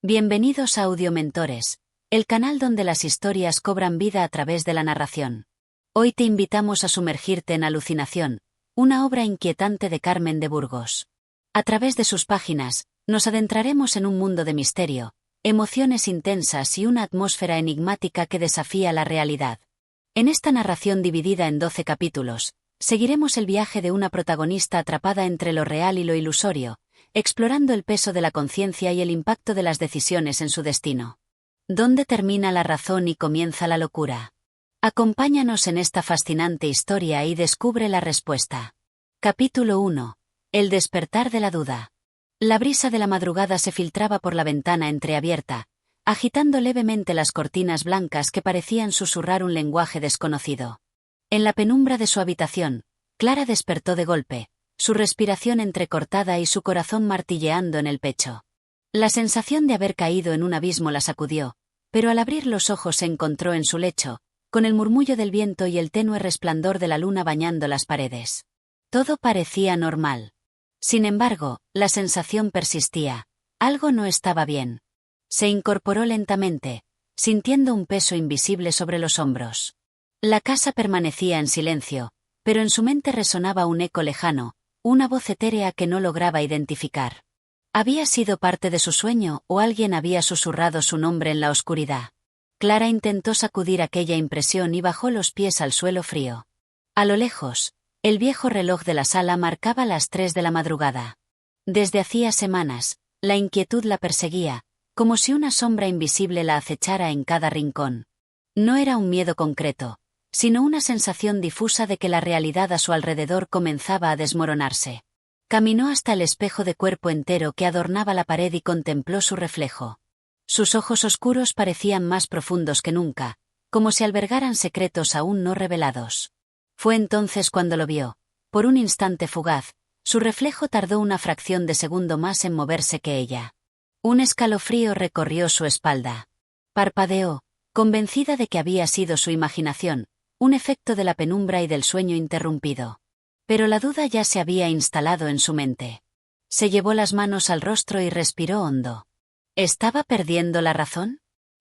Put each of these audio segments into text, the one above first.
Bienvenidos a Audiomentores, el canal donde las historias cobran vida a través de la narración. Hoy te invitamos a sumergirte en Alucinación, una obra inquietante de Carmen de Burgos. A través de sus páginas, nos adentraremos en un mundo de misterio, emociones intensas y una atmósfera enigmática que desafía la realidad. En esta narración dividida en 12 capítulos, seguiremos el viaje de una protagonista atrapada entre lo real y lo ilusorio, explorando el peso de la conciencia y el impacto de las decisiones en su destino. ¿Dónde termina la razón y comienza la locura? Acompáñanos en esta fascinante historia y descubre la respuesta. Capítulo 1. El despertar de la duda. La brisa de la madrugada se filtraba por la ventana entreabierta, agitando levemente las cortinas blancas que parecían susurrar un lenguaje desconocido. En la penumbra de su habitación, Clara despertó de golpe, su respiración entrecortada y su corazón martilleando en el pecho. La sensación de haber caído en un abismo la sacudió, pero al abrir los ojos se encontró en su lecho, con el murmullo del viento y el tenue resplandor de la luna bañando las paredes. Todo parecía normal. Sin embargo, la sensación persistía. Algo no estaba bien. Se incorporó lentamente, sintiendo un peso invisible sobre los hombros. La casa permanecía en silencio, pero en su mente resonaba un eco lejano, una voz etérea que no lograba identificar. ¿Había sido parte de su sueño o alguien había susurrado su nombre en la oscuridad? Clara intentó sacudir aquella impresión y bajó los pies al suelo frío. A lo lejos, el viejo reloj de la sala marcaba las 3 de la madrugada. Desde hacía semanas, la inquietud la perseguía, como si una sombra invisible la acechara en cada rincón. No era un miedo concreto, sino una sensación difusa de que la realidad a su alrededor comenzaba a desmoronarse. Caminó hasta el espejo de cuerpo entero que adornaba la pared y contempló su reflejo. Sus ojos oscuros parecían más profundos que nunca, como si albergaran secretos aún no revelados. Fue entonces cuando lo vio. Por un instante fugaz, su reflejo tardó una fracción de segundo más en moverse que ella. Un escalofrío recorrió su espalda. Parpadeó, convencida de que había sido su imaginación, un efecto de la penumbra y del sueño interrumpido. Pero la duda ya se había instalado en su mente. Se llevó las manos al rostro y respiró hondo. ¿Estaba perdiendo la razón?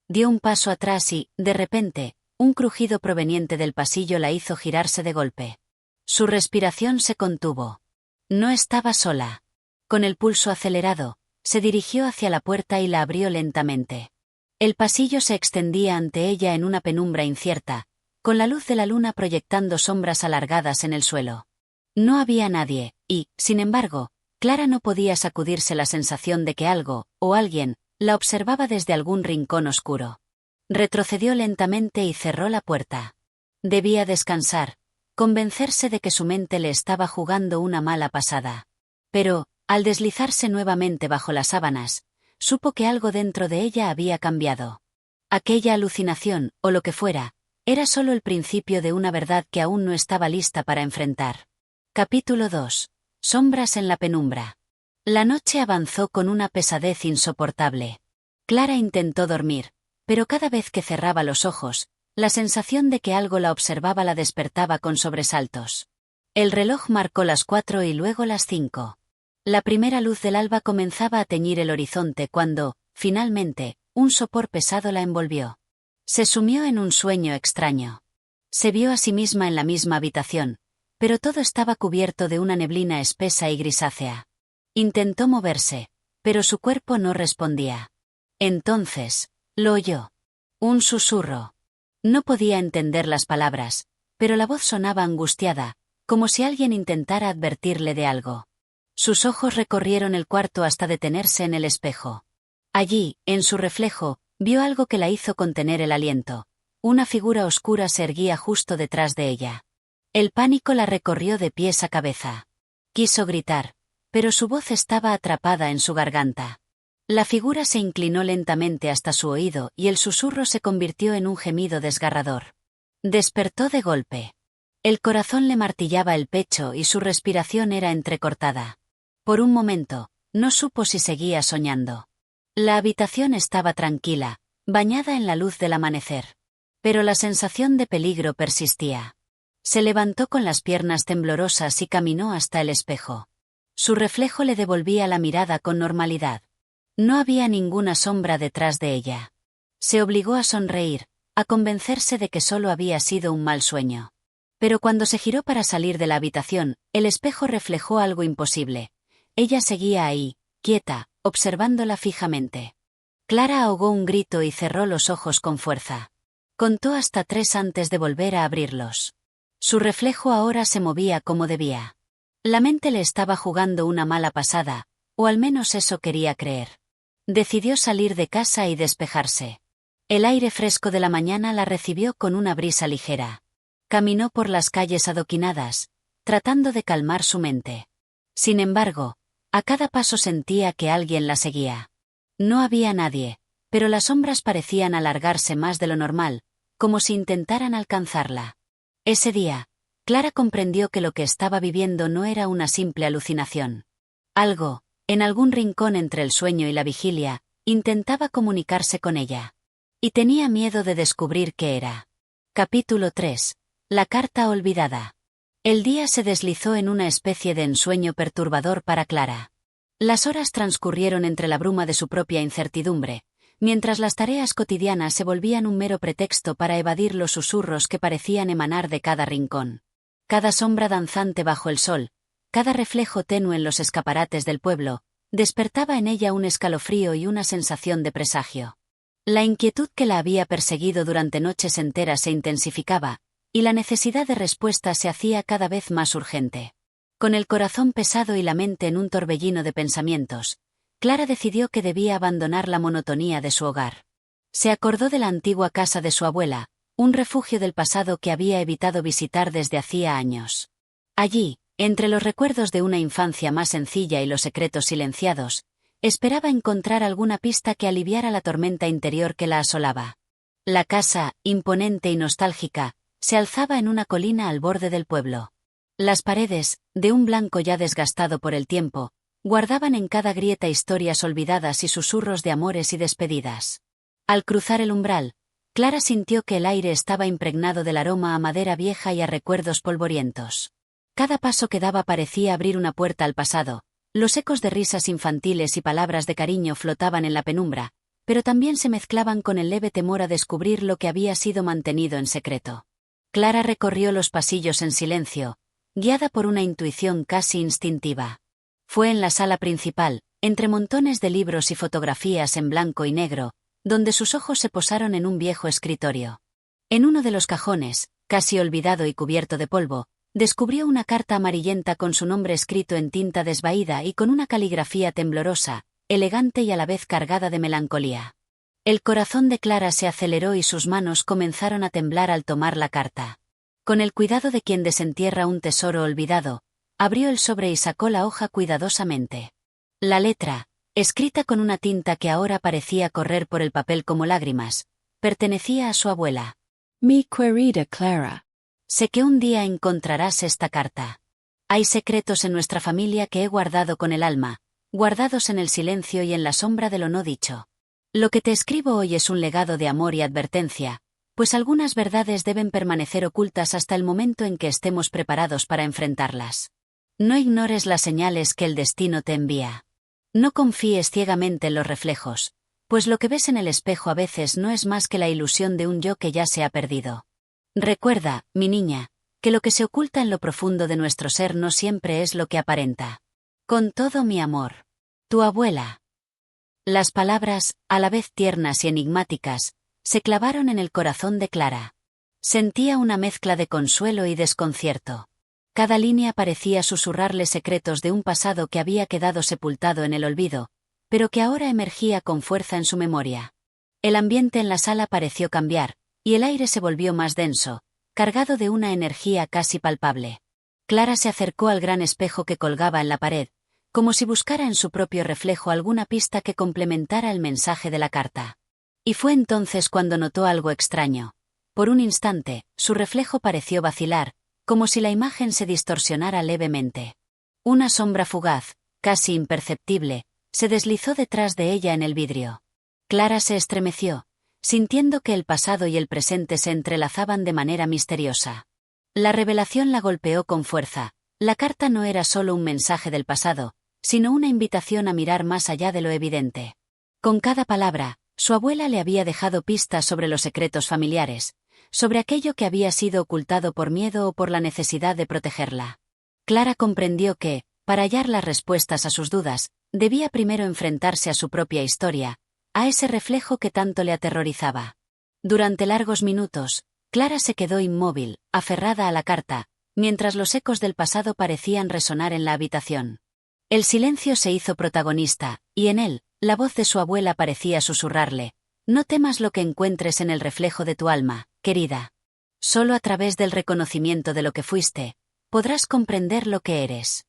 Dio un paso atrás y, de repente, un crujido proveniente del pasillo la hizo girarse de golpe. Su respiración se contuvo. No estaba sola. Con el pulso acelerado, se dirigió hacia la puerta y la abrió lentamente. El pasillo se extendía ante ella en una penumbra incierta, con la luz de la luna proyectando sombras alargadas en el suelo. No había nadie, y, sin embargo, Clara no podía sacudirse la sensación de que algo, o alguien, la observaba desde algún rincón oscuro. Retrocedió lentamente y cerró la puerta. Debía descansar, convencerse de que su mente le estaba jugando una mala pasada. Pero, al deslizarse nuevamente bajo las sábanas, supo que algo dentro de ella había cambiado. Aquella alucinación, o lo que fuera, era solo el principio de una verdad que aún no estaba lista para enfrentar. Capítulo 2. Sombras en la penumbra. La noche avanzó con una pesadez insoportable. Clara intentó dormir, pero cada vez que cerraba los ojos, la sensación de que algo la observaba la despertaba con sobresaltos. El reloj marcó las 4 y luego las 5. La primera luz del alba comenzaba a teñir el horizonte cuando, finalmente, un sopor pesado la envolvió. Se sumió en un sueño extraño. Se vio a sí misma en la misma habitación, pero todo estaba cubierto de una neblina espesa y grisácea. Intentó moverse, pero su cuerpo no respondía. Entonces, lo oyó. Un susurro. No podía entender las palabras, pero la voz sonaba angustiada, como si alguien intentara advertirle de algo. Sus ojos recorrieron el cuarto hasta detenerse en el espejo. Allí, en su reflejo, vio algo que la hizo contener el aliento. Una figura oscura se erguía justo detrás de ella. El pánico la recorrió de pies a cabeza. Quiso gritar, pero su voz estaba atrapada en su garganta. La figura se inclinó lentamente hasta su oído y el susurro se convirtió en un gemido desgarrador. Despertó de golpe. El corazón le martillaba el pecho y su respiración era entrecortada. Por un momento, no supo si seguía soñando. La habitación estaba tranquila, bañada en la luz del amanecer. Pero la sensación de peligro persistía. Se levantó con las piernas temblorosas y caminó hasta el espejo. Su reflejo le devolvía la mirada con normalidad. No había ninguna sombra detrás de ella. Se obligó a sonreír, a convencerse de que solo había sido un mal sueño. Pero cuando se giró para salir de la habitación, el espejo reflejó algo imposible. Ella seguía ahí, quieta, observándola fijamente. Clara ahogó un grito y cerró los ojos con fuerza. Contó hasta 3 antes de volver a abrirlos. Su reflejo ahora se movía como debía. La mente le estaba jugando una mala pasada, o al menos eso quería creer. Decidió salir de casa y despejarse. El aire fresco de la mañana la recibió con una brisa ligera. Caminó por las calles adoquinadas, tratando de calmar su mente. Sin embargo, a cada paso sentía que alguien la seguía. No había nadie, pero las sombras parecían alargarse más de lo normal, como si intentaran alcanzarla. Ese día, Clara comprendió que lo que estaba viviendo no era una simple alucinación. Algo, en algún rincón entre el sueño y la vigilia, intentaba comunicarse con ella. Y tenía miedo de descubrir qué era. Capítulo 3. La carta olvidada. El día se deslizó en una especie de ensueño perturbador para Clara. Las horas transcurrieron entre la bruma de su propia incertidumbre, mientras las tareas cotidianas se volvían un mero pretexto para evadir los susurros que parecían emanar de cada rincón. Cada sombra danzante bajo el sol, cada reflejo tenue en los escaparates del pueblo, despertaba en ella un escalofrío y una sensación de presagio. La inquietud que la había perseguido durante noches enteras se intensificaba, y la necesidad de respuesta se hacía cada vez más urgente. Con el corazón pesado y la mente en un torbellino de pensamientos, Clara decidió que debía abandonar la monotonía de su hogar. Se acordó de la antigua casa de su abuela, un refugio del pasado que había evitado visitar desde hacía años. Allí, entre los recuerdos de una infancia más sencilla y los secretos silenciados, esperaba encontrar alguna pista que aliviara la tormenta interior que la asolaba. La casa, imponente y nostálgica, se alzaba en una colina al borde del pueblo. Las paredes, de un blanco ya desgastado por el tiempo, guardaban en cada grieta historias olvidadas y susurros de amores y despedidas. Al cruzar el umbral, Clara sintió que el aire estaba impregnado del aroma a madera vieja y a recuerdos polvorientos. Cada paso que daba parecía abrir una puerta al pasado. Los ecos de risas infantiles y palabras de cariño flotaban en la penumbra, pero también se mezclaban con el leve temor a descubrir lo que había sido mantenido en secreto. Clara recorrió los pasillos en silencio, guiada por una intuición casi instintiva. Fue en la sala principal, entre montones de libros y fotografías en blanco y negro, donde sus ojos se posaron en un viejo escritorio. En uno de los cajones, casi olvidado y cubierto de polvo, descubrió una carta amarillenta con su nombre escrito en tinta desvaída y con una caligrafía temblorosa, elegante y a la vez cargada de melancolía. El corazón de Clara se aceleró y sus manos comenzaron a temblar al tomar la carta. Con el cuidado de quien desentierra un tesoro olvidado, abrió el sobre y sacó la hoja cuidadosamente. La letra, escrita con una tinta que ahora parecía correr por el papel como lágrimas, pertenecía a su abuela. Mi querida Clara. Sé que un día encontrarás esta carta. Hay secretos en nuestra familia que he guardado con el alma, guardados en el silencio y en la sombra de lo no dicho. Lo que te escribo hoy es un legado de amor y advertencia, pues algunas verdades deben permanecer ocultas hasta el momento en que estemos preparados para enfrentarlas. No ignores las señales que el destino te envía. No confíes ciegamente en los reflejos, pues lo que ves en el espejo a veces no es más que la ilusión de un yo que ya se ha perdido. Recuerda, mi niña, que lo que se oculta en lo profundo de nuestro ser no siempre es lo que aparenta. Con todo mi amor. Tu abuela. Las palabras, a la vez tiernas y enigmáticas, se clavaron en el corazón de Clara. Sentía una mezcla de consuelo y desconcierto. Cada línea parecía susurrarle secretos de un pasado que había quedado sepultado en el olvido, pero que ahora emergía con fuerza en su memoria. El ambiente en la sala pareció cambiar, y el aire se volvió más denso, cargado de una energía casi palpable. Clara se acercó al gran espejo que colgaba en la pared, como si buscara en su propio reflejo alguna pista que complementara el mensaje de la carta. Y fue entonces cuando notó algo extraño. Por un instante, su reflejo pareció vacilar, como si la imagen se distorsionara levemente. Una sombra fugaz, casi imperceptible, se deslizó detrás de ella en el vidrio. Clara se estremeció, sintiendo que el pasado y el presente se entrelazaban de manera misteriosa. La revelación la golpeó con fuerza. La carta no era solo un mensaje del pasado, sino una invitación a mirar más allá de lo evidente. Con cada palabra, su abuela le había dejado pistas sobre los secretos familiares, sobre aquello que había sido ocultado por miedo o por la necesidad de protegerla. Clara comprendió que, para hallar las respuestas a sus dudas, debía primero enfrentarse a su propia historia, a ese reflejo que tanto le aterrorizaba. Durante largos minutos, Clara se quedó inmóvil, aferrada a la carta, mientras los ecos del pasado parecían resonar en la habitación. El silencio se hizo protagonista, y en él, la voz de su abuela parecía susurrarle: «No temas lo que encuentres en el reflejo de tu alma, querida. Solo a través del reconocimiento de lo que fuiste, podrás comprender lo que eres».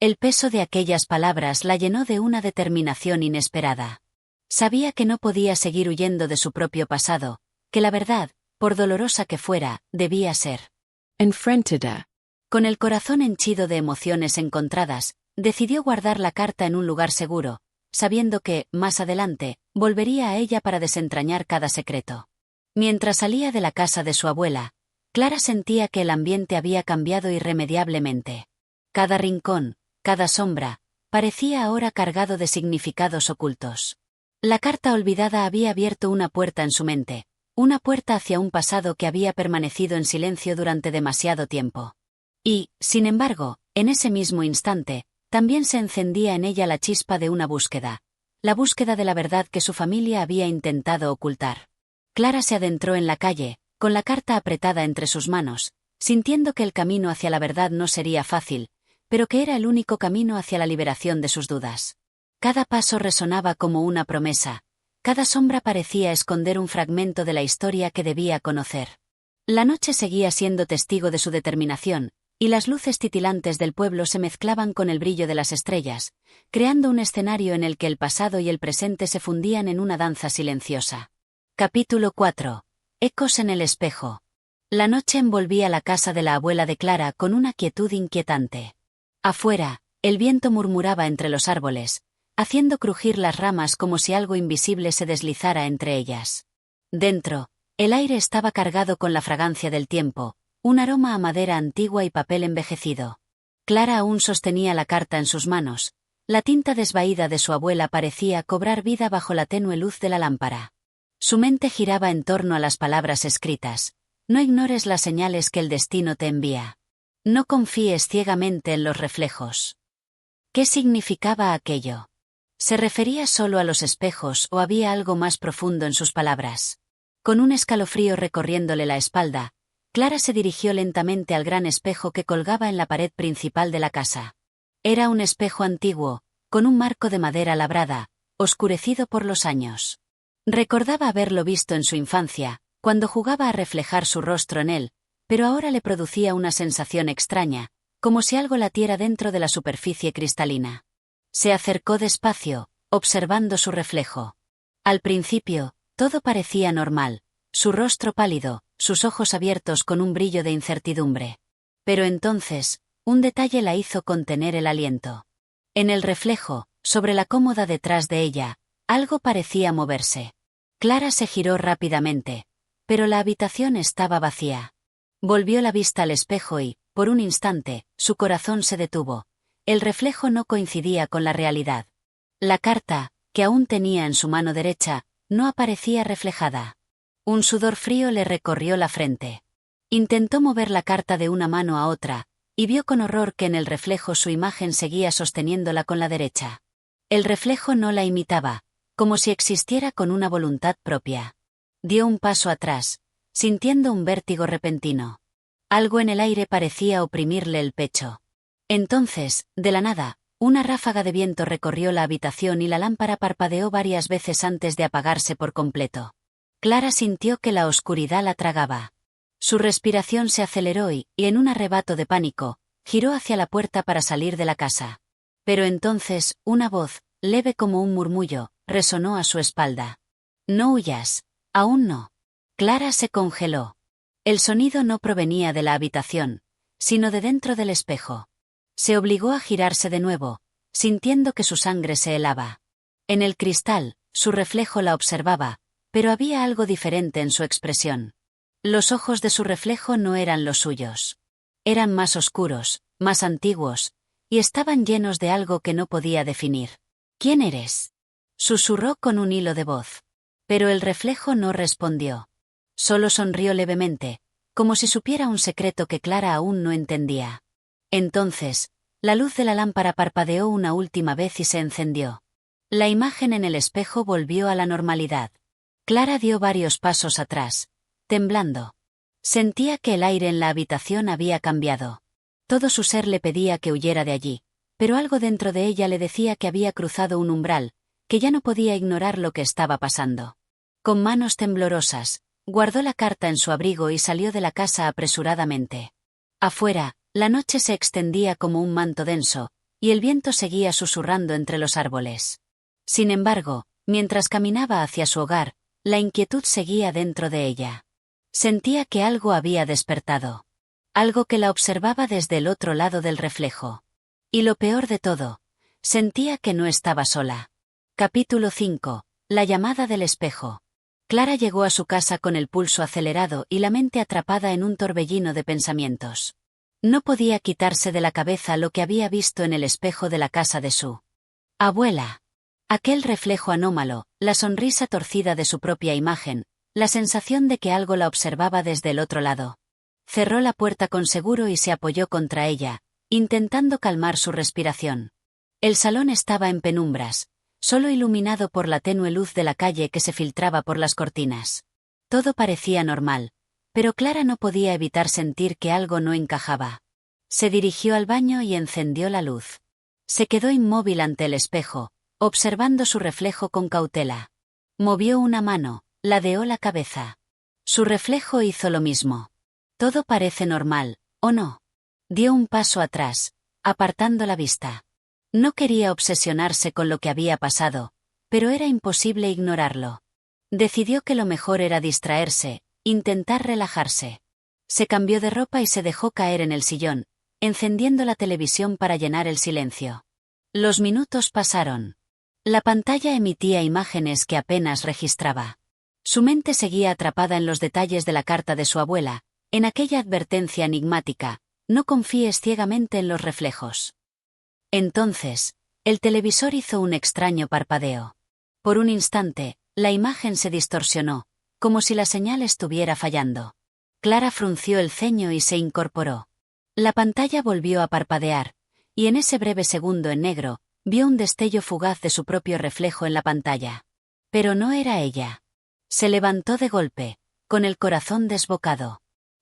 El peso de aquellas palabras la llenó de una determinación inesperada. Sabía que no podía seguir huyendo de su propio pasado, que la verdad, por dolorosa que fuera, debía ser enfrentada. Con el corazón henchido de emociones encontradas, decidió guardar la carta en un lugar seguro, sabiendo que, más adelante, volvería a ella para desentrañar cada secreto. Mientras salía de la casa de su abuela, Clara sentía que el ambiente había cambiado irremediablemente. Cada rincón, cada sombra, parecía ahora cargado de significados ocultos. La carta olvidada había abierto una puerta en su mente, una puerta hacia un pasado que había permanecido en silencio durante demasiado tiempo. Y, sin embargo, en ese mismo instante, también se encendía en ella la chispa de una búsqueda, la búsqueda de la verdad que su familia había intentado ocultar. Clara se adentró en la calle, con la carta apretada entre sus manos, sintiendo que el camino hacia la verdad no sería fácil, pero que era el único camino hacia la liberación de sus dudas. Cada paso resonaba como una promesa, cada sombra parecía esconder un fragmento de la historia que debía conocer. La noche seguía siendo testigo de su determinación, y las luces titilantes del pueblo se mezclaban con el brillo de las estrellas, creando un escenario en el que el pasado y el presente se fundían en una danza silenciosa. Capítulo 4. Ecos en el espejo. La noche envolvía la casa de la abuela de Clara con una quietud inquietante. Afuera, el viento murmuraba entre los árboles, haciendo crujir las ramas como si algo invisible se deslizara entre ellas. Dentro, el aire estaba cargado con la fragancia del tiempo, un aroma a madera antigua y papel envejecido. Clara aún sostenía la carta en sus manos. La tinta desvaída de su abuela parecía cobrar vida bajo la tenue luz de la lámpara. Su mente giraba en torno a las palabras escritas. No ignores las señales que el destino te envía. No confíes ciegamente en los reflejos. ¿Qué significaba aquello? ¿Se refería solo a los espejos o había algo más profundo en sus palabras? Con un escalofrío recorriéndole la espalda, Clara se dirigió lentamente al gran espejo que colgaba en la pared principal de la casa. Era un espejo antiguo, con un marco de madera labrada, oscurecido por los años. Recordaba haberlo visto en su infancia, cuando jugaba a reflejar su rostro en él, pero ahora le producía una sensación extraña, como si algo latiera dentro de la superficie cristalina. Se acercó despacio, observando su reflejo. Al principio, todo parecía normal, su rostro pálido, sus ojos abiertos con un brillo de incertidumbre. Pero entonces, un detalle la hizo contener el aliento. En el reflejo, sobre la cómoda detrás de ella, algo parecía moverse. Clara se giró rápidamente, pero la habitación estaba vacía. Volvió la vista al espejo y, por un instante, su corazón se detuvo. El reflejo no coincidía con la realidad. La carta, que aún tenía en su mano derecha, no aparecía reflejada. Un sudor frío le recorrió la frente. Intentó mover la carta de una mano a otra, y vio con horror que en el reflejo su imagen seguía sosteniéndola con la derecha. El reflejo no la imitaba, como si existiera con una voluntad propia. Dio un paso atrás, sintiendo un vértigo repentino. Algo en el aire parecía oprimirle el pecho. Entonces, de la nada, una ráfaga de viento recorrió la habitación y la lámpara parpadeó varias veces antes de apagarse por completo. Clara sintió que la oscuridad la tragaba. Su respiración se aceleró y, en un arrebato de pánico, giró hacia la puerta para salir de la casa. Pero entonces, una voz, leve como un murmullo, resonó a su espalda. «No huyas, aún no». Clara se congeló. El sonido no provenía de la habitación, sino de dentro del espejo. Se obligó a girarse de nuevo, sintiendo que su sangre se helaba. En el cristal, su reflejo la observaba, pero había algo diferente en su expresión. Los ojos de su reflejo no eran los suyos. Eran más oscuros, más antiguos, y estaban llenos de algo que no podía definir. «¿Quién eres?». Susurró con un hilo de voz. Pero el reflejo no respondió. Solo sonrió levemente, como si supiera un secreto que Clara aún no entendía. Entonces, la luz de la lámpara parpadeó una última vez y se encendió. La imagen en el espejo volvió a la normalidad. Clara dio varios pasos atrás, temblando. Sentía que el aire en la habitación había cambiado. Todo su ser le pedía que huyera de allí, pero algo dentro de ella le decía que había cruzado un umbral, que ya no podía ignorar lo que estaba pasando. Con manos temblorosas, guardó la carta en su abrigo y salió de la casa apresuradamente. Afuera, la noche se extendía como un manto denso, y el viento seguía susurrando entre los árboles. Sin embargo, mientras caminaba hacia su hogar, la inquietud seguía dentro de ella. Sentía que algo había despertado. Algo que la observaba desde el otro lado del reflejo. Y lo peor de todo, sentía que no estaba sola. Capítulo 5. La llamada del espejo. Clara llegó a su casa con el pulso acelerado y la mente atrapada en un torbellino de pensamientos. No podía quitarse de la cabeza lo que había visto en el espejo de la casa de su abuela. Aquel reflejo anómalo, la sonrisa torcida de su propia imagen, la sensación de que algo la observaba desde el otro lado. Cerró la puerta con seguro y se apoyó contra ella, intentando calmar su respiración. El salón estaba en penumbras, solo iluminado por la tenue luz de la calle que se filtraba por las cortinas. Todo parecía normal, pero Clara no podía evitar sentir que algo no encajaba. Se dirigió al baño y encendió la luz. Se quedó inmóvil ante el espejo, observando su reflejo con cautela. Movió una mano, ladeó la cabeza. Su reflejo hizo lo mismo. Todo parece normal, ¿o no? Dio un paso atrás, apartando la vista. No quería obsesionarse con lo que había pasado, pero era imposible ignorarlo. Decidió que lo mejor era distraerse, intentar relajarse. Se cambió de ropa y se dejó caer en el sillón, encendiendo la televisión para llenar el silencio. Los minutos pasaron. La pantalla emitía imágenes que apenas registraba. Su mente seguía atrapada en los detalles de la carta de su abuela, en aquella advertencia enigmática: no confíes ciegamente en los reflejos. Entonces, el televisor hizo un extraño parpadeo. Por un instante, la imagen se distorsionó, como si la señal estuviera fallando. Clara frunció el ceño y se incorporó. La pantalla volvió a parpadear, y en ese breve segundo en negro, vio un destello fugaz de su propio reflejo en la pantalla. Pero no era ella. Se levantó de golpe, con el corazón desbocado.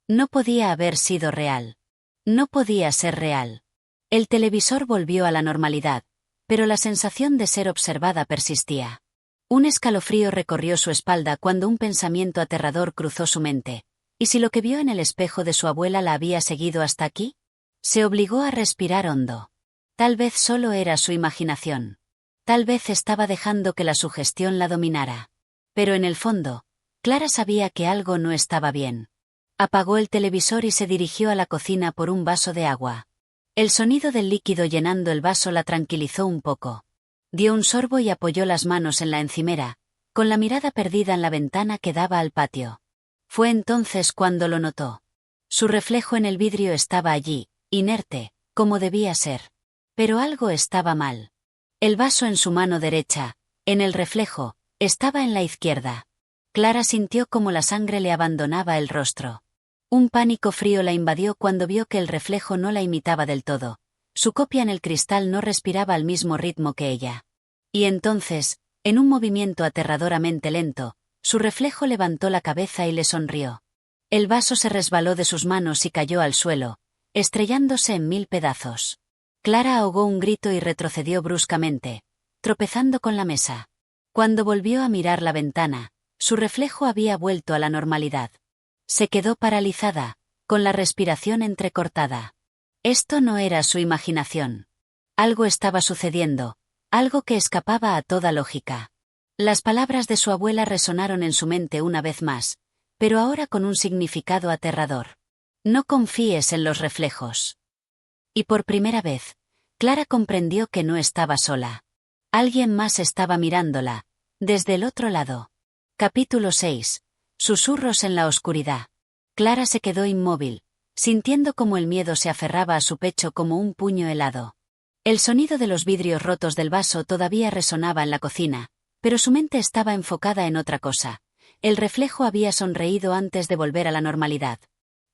No podía haber sido real. No podía ser real. El televisor volvió a la normalidad, pero la sensación de ser observada persistía. Un escalofrío recorrió su espalda cuando un pensamiento aterrador cruzó su mente. ¿Y si lo que vio en el espejo de su abuela la había seguido hasta aquí? Se obligó a respirar hondo. Tal vez solo era su imaginación. Tal vez estaba dejando que la sugestión la dominara. Pero en el fondo, Clara sabía que algo no estaba bien. Apagó el televisor y se dirigió a la cocina por un vaso de agua. El sonido del líquido llenando el vaso la tranquilizó un poco. Dio un sorbo y apoyó las manos en la encimera, con la mirada perdida en la ventana que daba al patio. Fue entonces cuando lo notó. Su reflejo en el vidrio estaba allí, inerte, como debía ser. Pero algo estaba mal. El vaso en su mano derecha, en el reflejo, estaba en la izquierda. Clara sintió como la sangre le abandonaba el rostro. Un pánico frío la invadió cuando vio que el reflejo no la imitaba del todo. Su copia en el cristal no respiraba al mismo ritmo que ella. Y entonces, en un movimiento aterradoramente lento, su reflejo levantó la cabeza y le sonrió. El vaso se resbaló de sus manos y cayó al suelo, estrellándose en 1000 pedazos. Clara ahogó un grito y retrocedió bruscamente, tropezando con la mesa. Cuando volvió a mirar la ventana, su reflejo había vuelto a la normalidad. Se quedó paralizada, con la respiración entrecortada. Esto no era su imaginación. Algo estaba sucediendo, algo que escapaba a toda lógica. Las palabras de su abuela resonaron en su mente una vez más, pero ahora con un significado aterrador. No confíes en los reflejos. Y por primera vez, Clara comprendió que no estaba sola. Alguien más estaba mirándola, desde el otro lado. Capítulo 6. Susurros en la oscuridad. Clara se quedó inmóvil, sintiendo como el miedo se aferraba a su pecho como un puño helado. El sonido de los vidrios rotos del vaso todavía resonaba en la cocina, pero su mente estaba enfocada en otra cosa. El reflejo había sonreído antes de volver a la normalidad.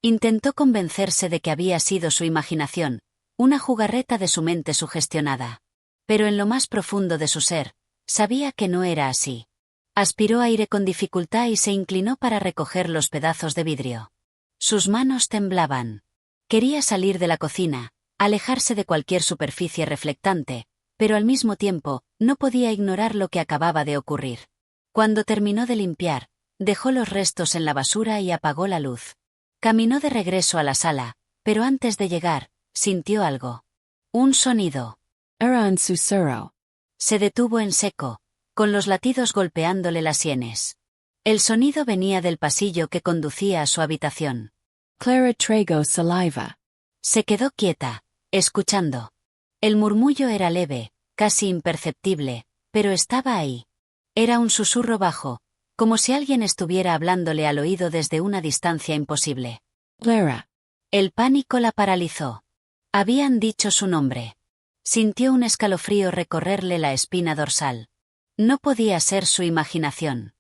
Intentó convencerse de que había sido su imaginación, una jugarreta de su mente sugestionada. Pero en lo más profundo de su ser, sabía que no era así. Aspiró aire con dificultad y se inclinó para recoger los pedazos de vidrio. Sus manos temblaban. Quería salir de la cocina, alejarse de cualquier superficie reflectante, pero al mismo tiempo, no podía ignorar lo que acababa de ocurrir. Cuando terminó de limpiar, dejó los restos en la basura y apagó la luz. Caminó de regreso a la sala, pero antes de llegar, sintió algo. Un sonido. Era un susurro. Se detuvo en seco, con los latidos golpeándole las sienes. El sonido venía del pasillo que conducía a su habitación. Clara tragó saliva. Se quedó quieta, escuchando. El murmullo era leve, casi imperceptible, pero estaba ahí. Era un susurro bajo, como si alguien estuviera hablándole al oído desde una distancia imposible. Clara. El pánico la paralizó. Habían dicho su nombre. Sintió un escalofrío recorrerle la espina dorsal. No podía ser su imaginación.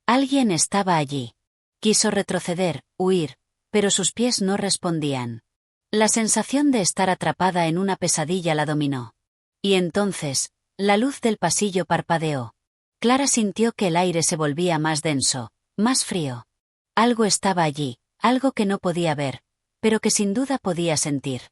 Alguien estaba allí. Quiso retroceder, huir, pero sus pies no respondían. La sensación de estar atrapada en una pesadilla la dominó. Y entonces, la luz del pasillo parpadeó. Clara sintió que el aire se volvía más denso, más frío. Algo estaba allí, algo que no podía ver, pero que sin duda podía sentir.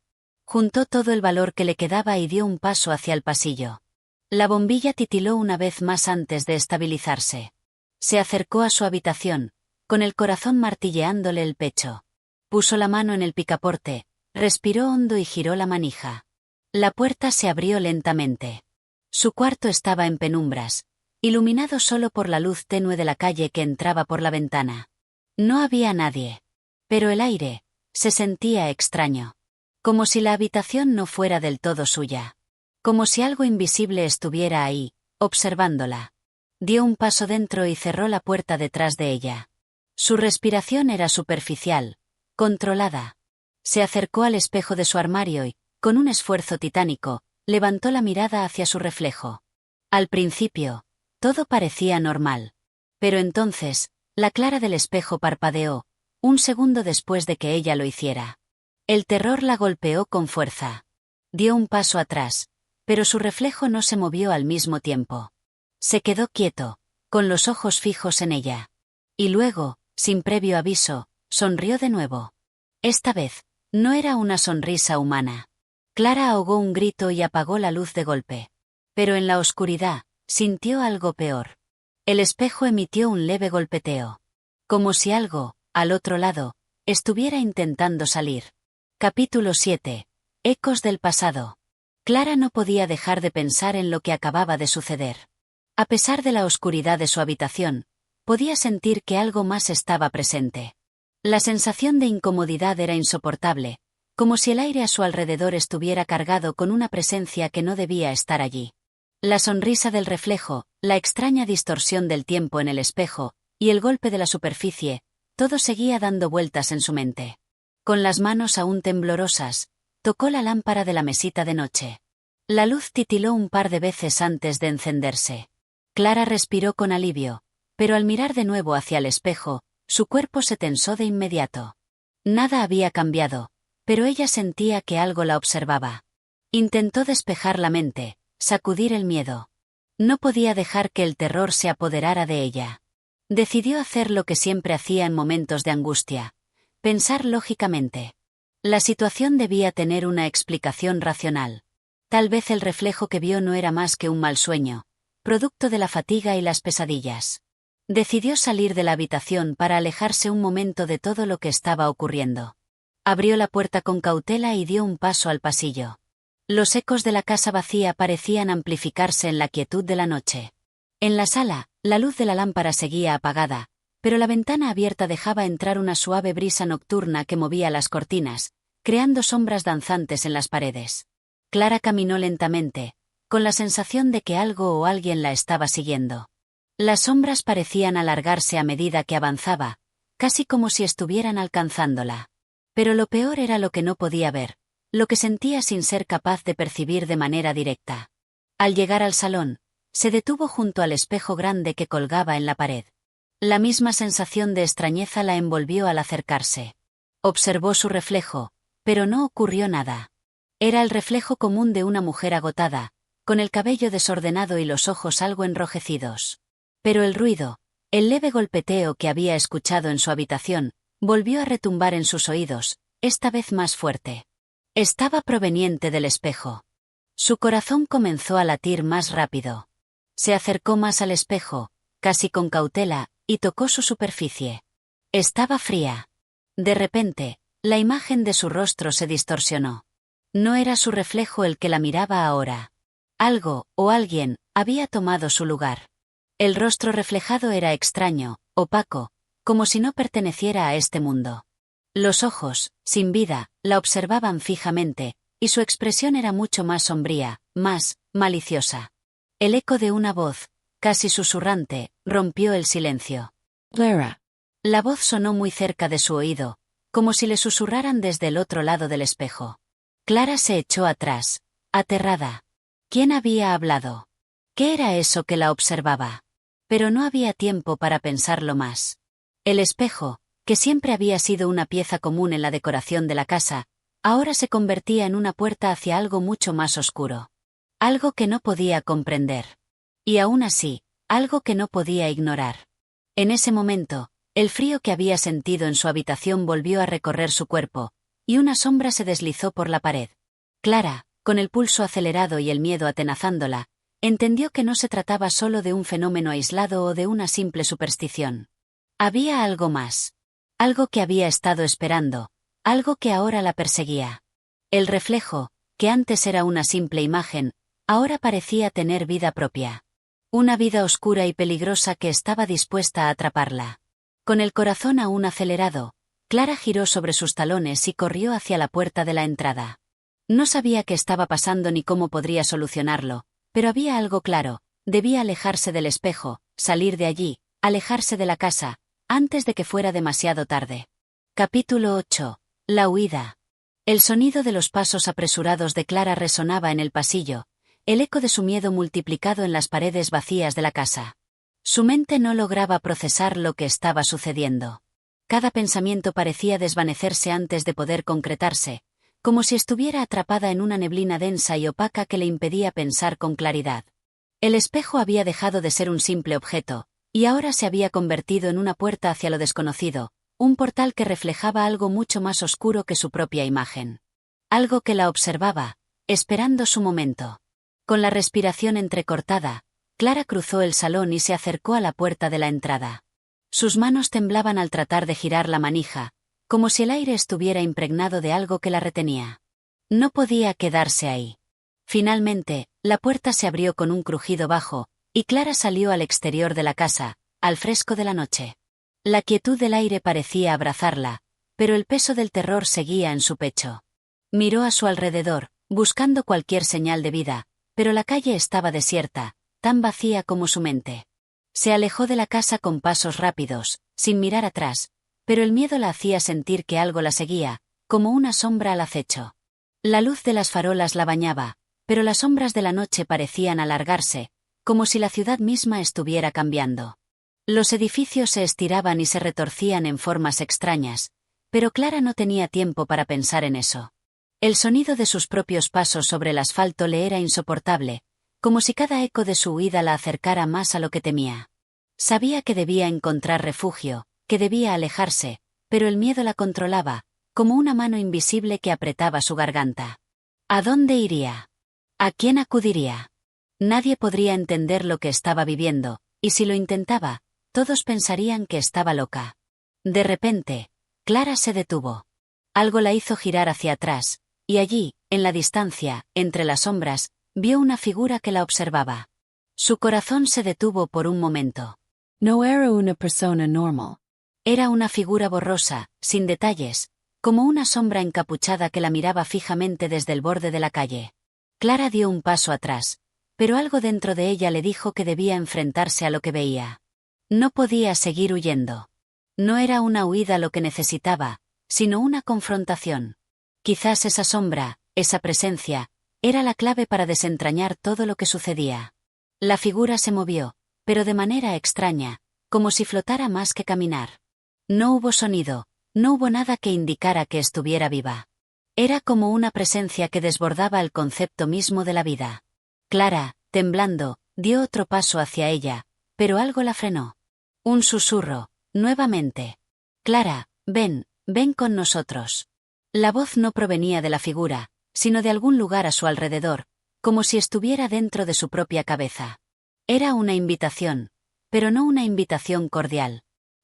Juntó todo el valor que le quedaba y dio un paso hacia el pasillo. La bombilla titiló una vez más antes de estabilizarse. Se acercó a su habitación, con el corazón martilleándole el pecho. Puso la mano en el picaporte, respiró hondo y giró la manija. La puerta se abrió lentamente. Su cuarto estaba en penumbras, iluminado solo por la luz tenue de la calle que entraba por la ventana. No había nadie. Pero el aire se sentía extraño. Como si la habitación no fuera del todo suya. Como si algo invisible estuviera ahí, observándola. Dio un paso dentro y cerró la puerta detrás de ella. Su respiración era superficial, controlada. Se acercó al espejo de su armario y, con un esfuerzo titánico, levantó la mirada hacia su reflejo. Al principio, todo parecía normal. Pero entonces, la clara del espejo parpadeó, un segundo después de que ella lo hiciera. El terror la golpeó con fuerza. Dio un paso atrás, pero su reflejo no se movió al mismo tiempo. Se quedó quieto, con los ojos fijos en ella. Y luego, sin previo aviso, sonrió de nuevo. Esta vez, no era una sonrisa humana. Clara ahogó un grito y apagó la luz de golpe. Pero en la oscuridad, sintió algo peor. El espejo emitió un leve golpeteo. Como si algo, al otro lado, estuviera intentando salir. Capítulo 7. Ecos del pasado. Clara no podía dejar de pensar en lo que acababa de suceder. A pesar de la oscuridad de su habitación, podía sentir que algo más estaba presente. La sensación de incomodidad era insoportable, como si el aire a su alrededor estuviera cargado con una presencia que no debía estar allí. La sonrisa del reflejo, la extraña distorsión del tiempo en el espejo, y el golpe de la superficie, todo seguía dando vueltas en su mente. Con las manos aún temblorosas, tocó la lámpara de la mesita de noche. La luz titiló un par de veces antes de encenderse. Clara respiró con alivio, pero al mirar de nuevo hacia el espejo, su cuerpo se tensó de inmediato. Nada había cambiado, pero ella sentía que algo la observaba. Intentó despejar la mente, sacudir el miedo. No podía dejar que el terror se apoderara de ella. Decidió hacer lo que siempre hacía en momentos de angustia: pensar lógicamente. La situación debía tener una explicación racional. Tal vez el reflejo que vio no era más que un mal sueño, producto de la fatiga y las pesadillas. Decidió salir de la habitación para alejarse un momento de todo lo que estaba ocurriendo. Abrió la puerta con cautela y dio un paso al pasillo. Los ecos de la casa vacía parecían amplificarse en la quietud de la noche. En la sala, la luz de la lámpara seguía apagada, pero la ventana abierta dejaba entrar una suave brisa nocturna que movía las cortinas, creando sombras danzantes en las paredes. Clara caminó lentamente, con la sensación de que algo o alguien la estaba siguiendo. Las sombras parecían alargarse a medida que avanzaba, casi como si estuvieran alcanzándola. Pero lo peor era lo que no podía ver, lo que sentía sin ser capaz de percibir de manera directa. Al llegar al salón, Se detuvo junto al espejo grande que colgaba en la pared. La misma sensación de extrañeza la envolvió al acercarse. Observó su reflejo, pero no ocurrió nada. Era el reflejo común de una mujer agotada, con el cabello desordenado y los ojos algo enrojecidos. Pero el ruido, el leve golpeteo que había escuchado en su habitación, volvió a retumbar en sus oídos, esta vez más fuerte. Estaba proveniente del espejo. Su corazón comenzó a latir más rápido. Se acercó más al espejo, casi con cautela, y tocó su superficie. Estaba fría. De repente, la imagen de su rostro se distorsionó. No era su reflejo el que la miraba ahora. Algo, o alguien, había tomado su lugar. El rostro reflejado era extraño, opaco, como si no perteneciera a este mundo. Los ojos, sin vida, la observaban fijamente, y su expresión era mucho más sombría, más maliciosa. El eco de una voz, casi susurrante, rompió el silencio. Clara. La voz sonó muy cerca de su oído, como si le susurraran desde el otro lado del espejo. Clara se echó atrás, aterrada. ¿Quién había hablado? ¿Qué era eso que la observaba? Pero no había tiempo para pensarlo más. El espejo, que siempre había sido una pieza común en la decoración de la casa, ahora se convertía en una puerta hacia algo mucho más oscuro. Algo que no podía comprender. Y aún así, algo que no podía ignorar. En ese momento, el frío que había sentido en su habitación volvió a recorrer su cuerpo, y una sombra se deslizó por la pared. Clara, con el pulso acelerado y el miedo atenazándola, entendió que no se trataba solo de un fenómeno aislado o de una simple superstición. Había algo más. Algo que había estado esperando, algo que ahora la perseguía. El reflejo, que antes era una simple imagen, ahora parecía tener vida propia. Una vida oscura y peligrosa que estaba dispuesta a atraparla. Con el corazón aún acelerado, Clara giró sobre sus talones y corrió hacia la puerta de la entrada. No sabía qué estaba pasando ni cómo podría solucionarlo, pero había algo claro: debía alejarse del espejo, salir de allí, alejarse de la casa, antes de que fuera demasiado tarde. Capítulo 8. La huida. El sonido de los pasos apresurados de Clara resonaba en el pasillo, el eco de su miedo multiplicado en las paredes vacías de la casa. Su mente no lograba procesar lo que estaba sucediendo. Cada pensamiento parecía desvanecerse antes de poder concretarse, como si estuviera atrapada en una neblina densa y opaca que le impedía pensar con claridad. El espejo había dejado de ser un simple objeto, y ahora se había convertido en una puerta hacia lo desconocido, un portal que reflejaba algo mucho más oscuro que su propia imagen. Algo que la observaba, esperando su momento. Con la respiración entrecortada, Clara cruzó el salón y se acercó a la puerta de la entrada. Sus manos temblaban al tratar de girar la manija, como si el aire estuviera impregnado de algo que la retenía. No podía quedarse ahí. Finalmente, la puerta se abrió con un crujido bajo, y Clara salió al exterior de la casa, al fresco de la noche. La quietud del aire parecía abrazarla, pero el peso del terror seguía en su pecho. Miró a su alrededor, buscando cualquier señal de vida, pero la calle estaba desierta, tan vacía como su mente. Se alejó de la casa con pasos rápidos, sin mirar atrás, pero el miedo la hacía sentir que algo la seguía, como una sombra al acecho. La luz de las farolas la bañaba, pero las sombras de la noche parecían alargarse, como si la ciudad misma estuviera cambiando. Los edificios se estiraban y se retorcían en formas extrañas, pero Clara no tenía tiempo para pensar en eso. El sonido de sus propios pasos sobre el asfalto le era insoportable, como si cada eco de su huida la acercara más a lo que temía. Sabía que debía encontrar refugio, que debía alejarse, pero el miedo la controlaba, como una mano invisible que apretaba su garganta. ¿A dónde iría? ¿A quién acudiría? Nadie podría entender lo que estaba viviendo, y si lo intentaba, todos pensarían que estaba loca. De repente, Clara se detuvo. Algo la hizo girar hacia atrás, y allí, en la distancia, entre las sombras, vio una figura que la observaba. Su corazón se detuvo por un momento. No era una persona normal. Era una figura borrosa, sin detalles, como una sombra encapuchada que la miraba fijamente desde el borde de la calle. Clara dio un paso atrás, pero algo dentro de ella le dijo que debía enfrentarse a lo que veía. No podía seguir huyendo. No era una huida lo que necesitaba, sino una confrontación. Quizás esa sombra, esa presencia, era la clave para desentrañar todo lo que sucedía. La figura se movió, pero de manera extraña, como si flotara más que caminar. No hubo sonido, no hubo nada que indicara que estuviera viva. Era como una presencia que desbordaba el concepto mismo de la vida. Clara, temblando, dio otro paso hacia ella, pero algo la frenó. Un susurro, nuevamente. Clara, ven con nosotros. La voz no provenía de la figura, sino de algún lugar a su alrededor, como si estuviera dentro de su propia cabeza. Era una invitación, pero no una invitación cordial.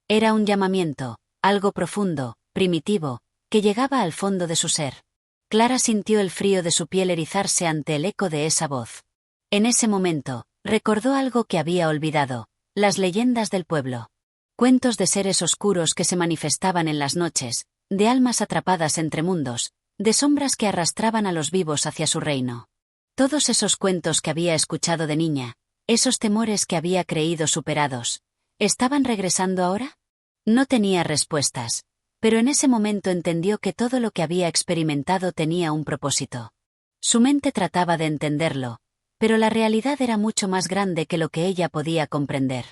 Era un llamamiento, algo profundo, primitivo, que llegaba al fondo de su ser. Clara sintió el frío de su piel erizarse ante el eco de esa voz. En ese momento, recordó algo que había olvidado, las leyendas del pueblo. Cuentos de seres oscuros que se manifestaban en las noches, de almas atrapadas entre mundos, de sombras que arrastraban a los vivos hacia su reino. Todos esos cuentos que había escuchado de niña, esos temores que había creído superados, ¿estaban regresando ahora? No tenía respuestas, pero en ese momento entendió que todo lo que había experimentado tenía un propósito. Su mente trataba de entenderlo, pero la realidad era mucho más grande que lo que ella podía comprender.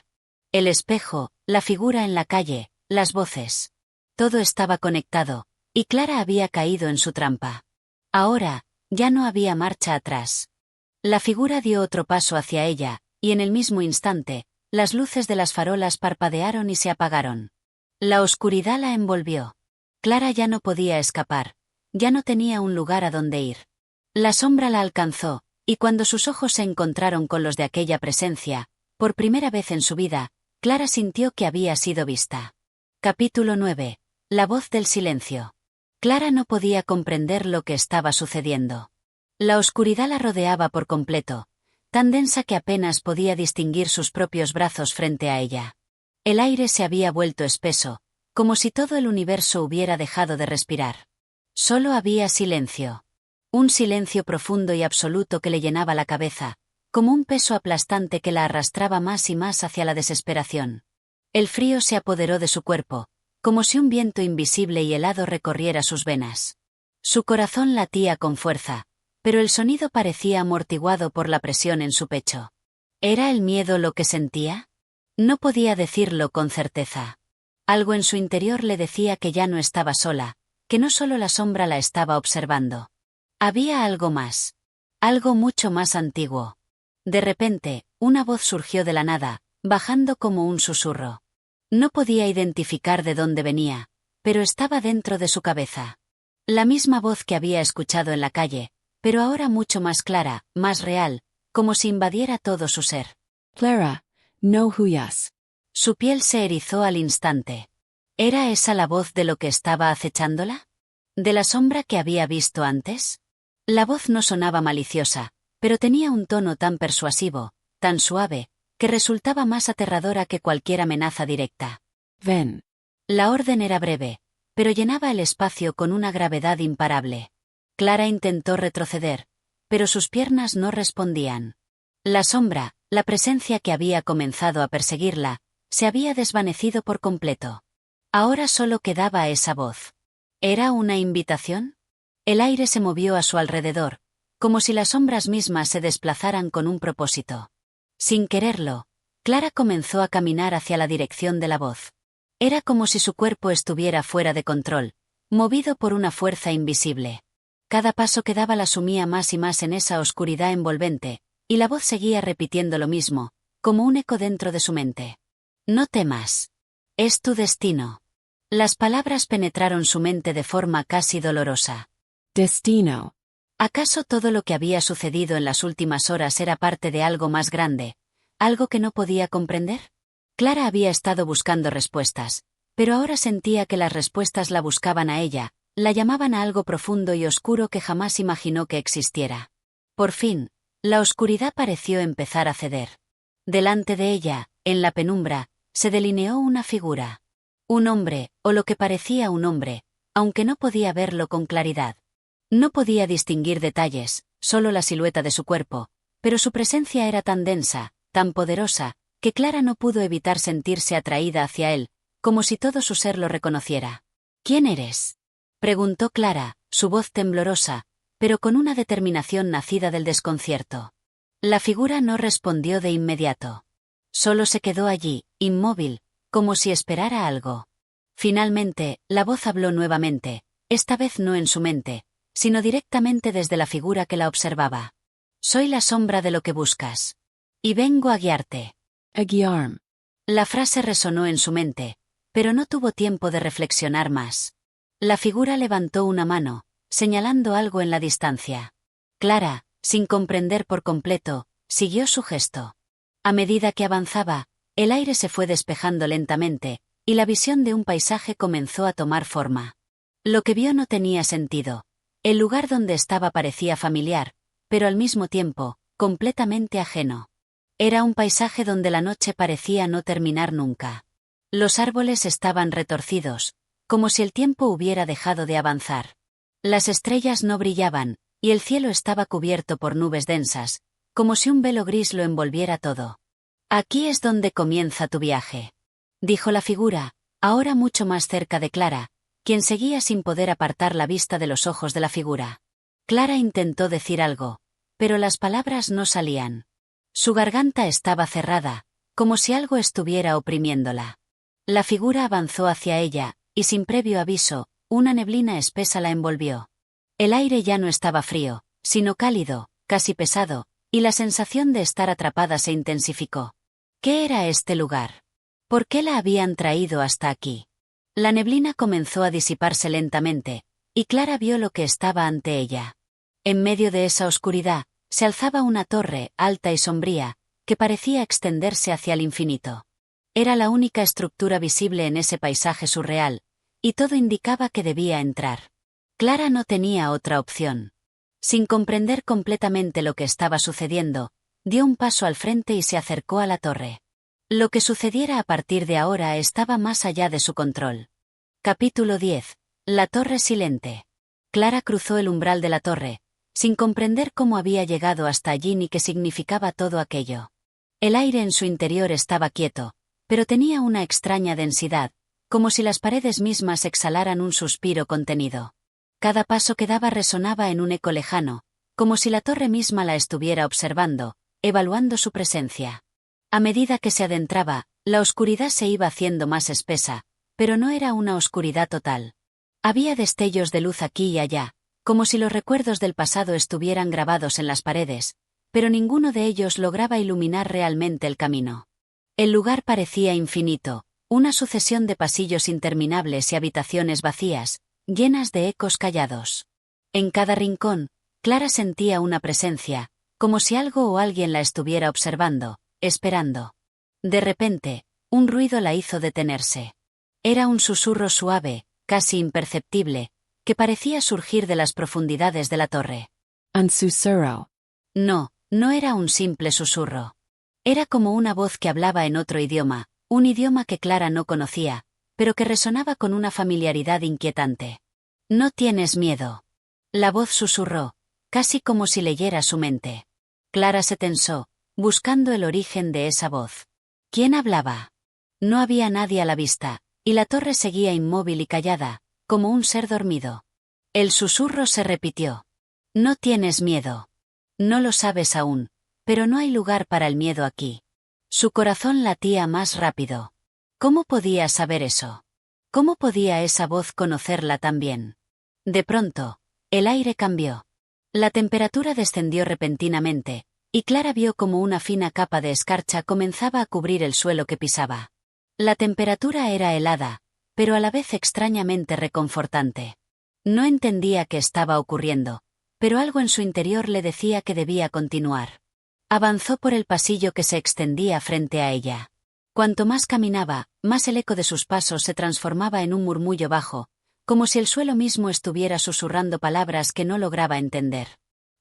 El espejo, la figura en la calle, las voces. Todo estaba conectado, y Clara había caído en su trampa. Ahora, ya no había marcha atrás. La figura dio otro paso hacia ella, y en el mismo instante, las luces de las farolas parpadearon y se apagaron. La oscuridad la envolvió. Clara ya no podía escapar, ya no tenía un lugar a donde ir. La sombra la alcanzó, y cuando sus ojos se encontraron con los de aquella presencia, por primera vez en su vida, Clara sintió que había sido vista. Capítulo 9. La voz del silencio. Clara no podía comprender lo que estaba sucediendo. La oscuridad la rodeaba por completo, tan densa que apenas podía distinguir sus propios brazos frente a ella. El aire se había vuelto espeso, como si todo el universo hubiera dejado de respirar. Solo había silencio. Un silencio profundo y absoluto que le llenaba la cabeza, como un peso aplastante que la arrastraba más y más hacia la desesperación. El frío se apoderó de su cuerpo, como si un viento invisible y helado recorriera sus venas. Su corazón latía con fuerza, pero el sonido parecía amortiguado por la presión en su pecho. ¿Era el miedo lo que sentía? No podía decirlo con certeza. Algo en su interior le decía que ya no estaba sola, que no solo la sombra la estaba observando. Había algo más. Algo mucho más antiguo. De repente, una voz surgió de la nada, bajando como un susurro. No podía identificar de dónde venía, pero estaba dentro de su cabeza. La misma voz que había escuchado en la calle, pero ahora mucho más clara, más real, como si invadiera todo su ser. Clara, no huyas. Su piel se erizó al instante. ¿Era esa la voz de lo que estaba acechándola? ¿De la sombra que había visto antes? La voz no sonaba maliciosa, pero tenía un tono tan persuasivo, tan suave, que resultaba más aterradora que cualquier amenaza directa. Ven. La orden era breve, pero llenaba el espacio con una gravedad imparable. Clara intentó retroceder, pero sus piernas no respondían. La sombra, la presencia que había comenzado a perseguirla, se había desvanecido por completo. Ahora solo quedaba esa voz. ¿Era una invitación? El aire se movió a su alrededor, como si las sombras mismas se desplazaran con un propósito. Sin quererlo, Clara comenzó a caminar hacia la dirección de la voz. Era como si su cuerpo estuviera fuera de control, movido por una fuerza invisible. Cada paso que daba la sumía más y más en esa oscuridad envolvente, y la voz seguía repitiendo lo mismo, como un eco dentro de su mente. No temas. Es tu destino. Las palabras penetraron su mente de forma casi dolorosa. Destino. ¿Acaso todo lo que había sucedido en las últimas horas era parte de algo más grande, algo que no podía comprender? Clara había estado buscando respuestas, pero ahora sentía que las respuestas la buscaban a ella, la llamaban a algo profundo y oscuro que jamás imaginó que existiera. Por fin, la oscuridad pareció empezar a ceder. Delante de ella, en la penumbra, se delineó una figura. Un hombre, o lo que parecía un hombre, aunque no podía verlo con claridad. No podía distinguir detalles, solo la silueta de su cuerpo, pero su presencia era tan densa, tan poderosa, que Clara no pudo evitar sentirse atraída hacia él, como si todo su ser lo reconociera. ¿Quién eres?, preguntó Clara, su voz temblorosa, pero con una determinación nacida del desconcierto. La figura no respondió de inmediato. Solo se quedó allí, inmóvil, como si esperara algo. Finalmente, la voz habló nuevamente, esta vez no en su mente, sino directamente desde la figura que la observaba. Soy la sombra de lo que buscas. Y vengo a guiarte. A guiarme. La frase resonó en su mente, pero no tuvo tiempo de reflexionar más. La figura levantó una mano, señalando algo en la distancia. Clara, sin comprender por completo, siguió su gesto. A medida que avanzaba, el aire se fue despejando lentamente, y la visión de un paisaje comenzó a tomar forma. Lo que vio no tenía sentido. El lugar donde estaba parecía familiar, pero al mismo tiempo, completamente ajeno. Era un paisaje donde la noche parecía no terminar nunca. Los árboles estaban retorcidos, como si el tiempo hubiera dejado de avanzar. Las estrellas no brillaban, y el cielo estaba cubierto por nubes densas, como si un velo gris lo envolviera todo. Aquí es donde comienza tu viaje, dijo la figura, ahora mucho más cerca de Clara, quien seguía sin poder apartar la vista de los ojos de la figura. Clara intentó decir algo, pero las palabras no salían. Su garganta estaba cerrada, como si algo estuviera oprimiéndola. La figura avanzó hacia ella, y sin previo aviso, una neblina espesa la envolvió. El aire ya no estaba frío, sino cálido, casi pesado, y la sensación de estar atrapada se intensificó. ¿Qué era este lugar? ¿Por qué la habían traído hasta aquí? La neblina comenzó a disiparse lentamente, y Clara vio lo que estaba ante ella. En medio de esa oscuridad, se alzaba una torre, alta y sombría, que parecía extenderse hacia el infinito. Era la única estructura visible en ese paisaje surreal, y todo indicaba que debía entrar. Clara no tenía otra opción. Sin comprender completamente lo que estaba sucediendo, dio un paso al frente y se acercó a la torre. Lo que sucediera a partir de ahora estaba más allá de su control. Capítulo 10. La torre silente. Clara cruzó el umbral de la torre, sin comprender cómo había llegado hasta allí ni qué significaba todo aquello. El aire en su interior estaba quieto, pero tenía una extraña densidad, como si las paredes mismas exhalaran un suspiro contenido. Cada paso que daba resonaba en un eco lejano, como si la torre misma la estuviera observando, evaluando su presencia. A medida que se adentraba, la oscuridad se iba haciendo más espesa, pero no era una oscuridad total. Había destellos de luz aquí y allá, como si los recuerdos del pasado estuvieran grabados en las paredes, pero ninguno de ellos lograba iluminar realmente el camino. El lugar parecía infinito, una sucesión de pasillos interminables y habitaciones vacías, llenas de ecos callados. En cada rincón, Clara sentía una presencia, como si algo o alguien la estuviera observando, esperando. De repente, un ruido la hizo detenerse. Era un susurro suave, casi imperceptible, que parecía surgir de las profundidades de la torre. Un susurro. No, no era un simple susurro. Era como una voz que hablaba en otro idioma, un idioma que Clara no conocía, pero que resonaba con una familiaridad inquietante. No tienes miedo. La voz susurró, casi como si leyera su mente. Clara se tensó, buscando el origen de esa voz. ¿Quién hablaba? No había nadie a la vista, y la torre seguía inmóvil y callada, como un ser dormido. El susurro se repitió. No tienes miedo. No lo sabes aún, pero no hay lugar para el miedo aquí. Su corazón latía más rápido. ¿Cómo podía saber eso? ¿Cómo podía esa voz conocerla tan bien? De pronto, el aire cambió. La temperatura descendió repentinamente, y Clara vio como una fina capa de escarcha comenzaba a cubrir el suelo que pisaba. La temperatura era helada, pero a la vez extrañamente reconfortante. No entendía qué estaba ocurriendo, pero algo en su interior le decía que debía continuar. Avanzó por el pasillo que se extendía frente a ella. Cuanto más caminaba, más el eco de sus pasos se transformaba en un murmullo bajo, como si el suelo mismo estuviera susurrando palabras que no lograba entender.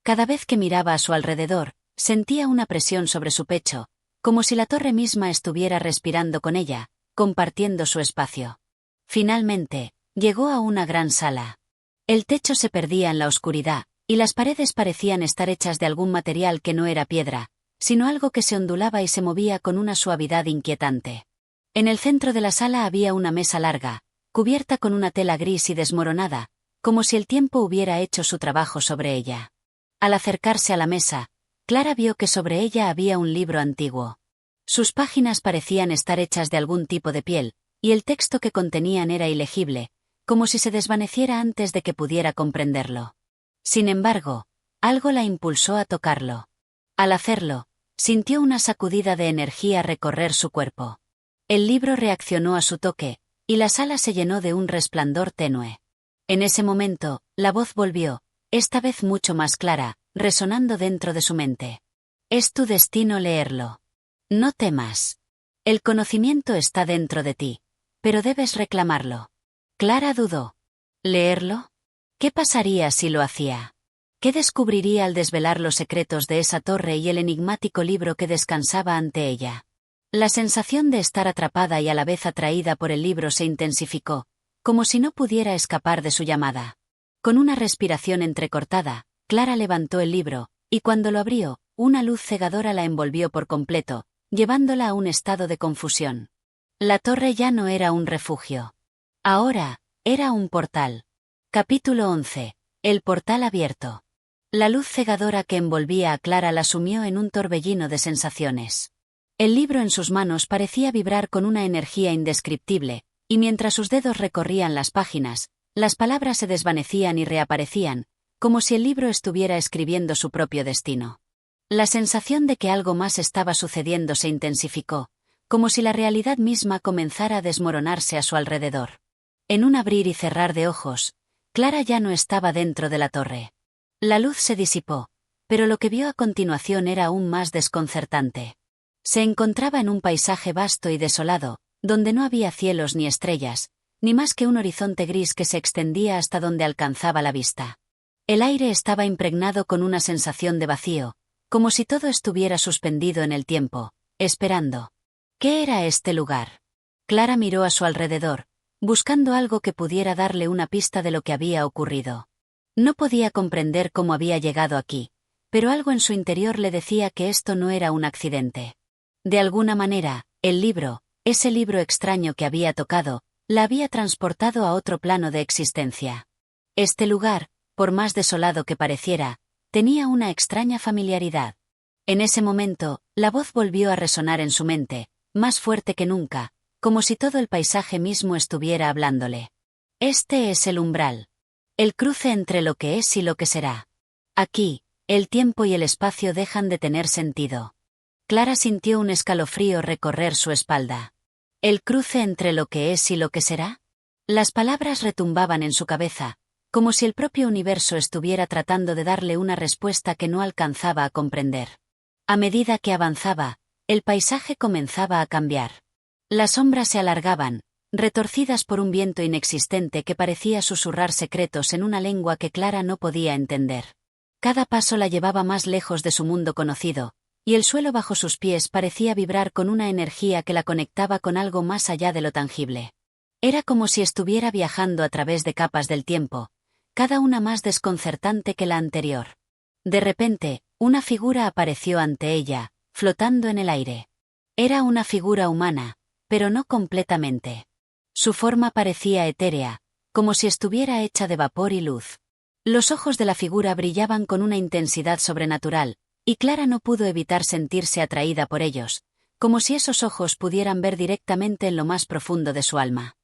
Cada vez que miraba a su alrededor, sentía una presión sobre su pecho, como si la torre misma estuviera respirando con ella, compartiendo su espacio. Finalmente, llegó a una gran sala. El techo se perdía en la oscuridad, y las paredes parecían estar hechas de algún material que no era piedra, sino algo que se ondulaba y se movía con una suavidad inquietante. En el centro de la sala había una mesa larga, cubierta con una tela gris y desmoronada, como si el tiempo hubiera hecho su trabajo sobre ella. Al acercarse a la mesa, Clara vio que sobre ella había un libro antiguo. Sus páginas parecían estar hechas de algún tipo de piel, y el texto que contenían era ilegible, como si se desvaneciera antes de que pudiera comprenderlo. Sin embargo, algo la impulsó a tocarlo. Al hacerlo, sintió una sacudida de energía recorrer su cuerpo. El libro reaccionó a su toque, y la sala se llenó de un resplandor tenue. En ese momento, la voz volvió, esta vez mucho más clara, resonando dentro de su mente. Es tu destino leerlo. No temas. El conocimiento está dentro de ti, pero debes reclamarlo. Clara dudó. ¿Leerlo? ¿Qué pasaría si lo hacía? ¿Qué descubriría al desvelar los secretos de esa torre y el enigmático libro que descansaba ante ella? La sensación de estar atrapada y a la vez atraída por el libro se intensificó, como si no pudiera escapar de su llamada. Con una respiración entrecortada, Clara levantó el libro, y cuando lo abrió, una luz cegadora la envolvió por completo, llevándola a un estado de confusión. La torre ya no era un refugio. Ahora, era un portal. Capítulo 11. El portal abierto. La luz cegadora que envolvía a Clara la sumió en un torbellino de sensaciones. El libro en sus manos parecía vibrar con una energía indescriptible, y mientras sus dedos recorrían las páginas, las palabras se desvanecían y reaparecían, como si el libro estuviera escribiendo su propio destino. La sensación de que algo más estaba sucediendo se intensificó, como si la realidad misma comenzara a desmoronarse a su alrededor. En un abrir y cerrar de ojos, Clara ya no estaba dentro de la torre. La luz se disipó, pero lo que vio a continuación era aún más desconcertante. Se encontraba en un paisaje vasto y desolado, donde no había cielos ni estrellas, ni más que un horizonte gris que se extendía hasta donde alcanzaba la vista. El aire estaba impregnado con una sensación de vacío, como si todo estuviera suspendido en el tiempo, esperando. ¿Qué era este lugar? Clara miró a su alrededor, buscando algo que pudiera darle una pista de lo que había ocurrido. No podía comprender cómo había llegado aquí, pero algo en su interior le decía que esto no era un accidente. De alguna manera, el libro, ese libro extraño que había tocado, la había transportado a otro plano de existencia. Este lugar, por más desolado que pareciera, tenía una extraña familiaridad. En ese momento, la voz volvió a resonar en su mente, más fuerte que nunca, como si todo el paisaje mismo estuviera hablándole. Este es el umbral. El cruce entre lo que es y lo que será. Aquí, el tiempo y el espacio dejan de tener sentido. Clara sintió un escalofrío recorrer su espalda. ¿El cruce entre lo que es y lo que será? Las palabras retumbaban en su cabeza, como si el propio universo estuviera tratando de darle una respuesta que no alcanzaba a comprender. A medida que avanzaba, el paisaje comenzaba a cambiar. Las sombras se alargaban, retorcidas por un viento inexistente que parecía susurrar secretos en una lengua que Clara no podía entender. Cada paso la llevaba más lejos de su mundo conocido, y el suelo bajo sus pies parecía vibrar con una energía que la conectaba con algo más allá de lo tangible. Era como si estuviera viajando a través de capas del tiempo, cada una más desconcertante que la anterior. De repente, una figura apareció ante ella, flotando en el aire. Era una figura humana, pero no completamente. Su forma parecía etérea, como si estuviera hecha de vapor y luz. Los ojos de la figura brillaban con una intensidad sobrenatural, y Clara no pudo evitar sentirse atraída por ellos, como si esos ojos pudieran ver directamente en lo más profundo de su alma.